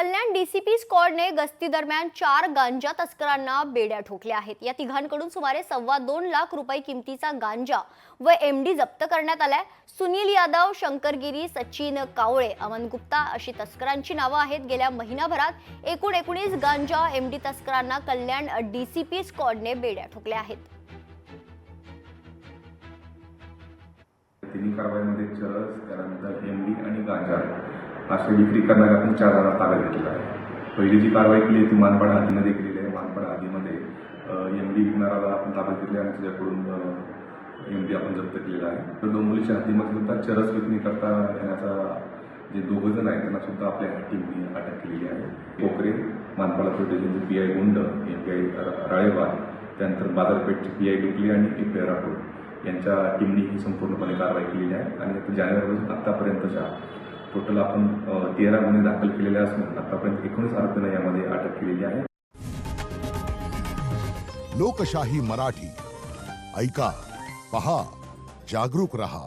कल्याण DCP स्क्वॉडने गस्ती दरम्यान 4 गांजा तस्करांना बेड्या ठोकल्या आहेत। या तिघांकडून सुमारे 2.25 लाख रुपये किमतीचा गांजा व एमडी जप्त करण्यात आलाय। सुनील यादव, शंकरगिरी, सचिन कावळे, अमन गुप्ता अशी तस्करांची नावे आहेत। गेल्या महिनाभरात एकूण 19 गांजा एमडी तस्करांना कल्याण डीसीपी स्क्वॉडने बेड्या ठोकल्या आहेत। तिन्ही कारवाईमध्ये चरस, त्यानंतर एमडी आणि गांजा असे विक्री करणाऱ्या आपण 4 जणांना ताब्यात घेतलेला आहे। पहिली जी कारवाई केली ती मानपाडा हद्दीमध्ये केलेली आहे। मानपाडा हद्दीमध्ये एमडी विकणाऱ्याला आपण ताब्यात घेतले आणि त्याच्याकडून एमडी आपण जप्त केलेला आहे। तर डोंबिवलीच्या हद्दीमध्ये सुद्धा चरस विक्री करता येण्याचा जे 2 जण आहेत त्यांना सुद्धा आपल्या टीमने अटक केलेली आहे। कोकरे, मानपाडा स्टेशनचे पीआय गुंड, एपीआय राळेबाग, त्यानंतर बाजारपेठचे पीआय डुकले आणि एपीआय राठोड यांच्या टीमने ही संपूर्णपणे कारवाई केलेली आहे। आणि आता जानेवारीपासून आतापर्यंतच्या टोटल आपण 13 गुन्हे दाखल केलेले असून आतापर्यंत 19 आरोपींना यामध्ये अटक केलेली आहे। लोकशाही मराठी ऐका, पहा, जागरूक रहा।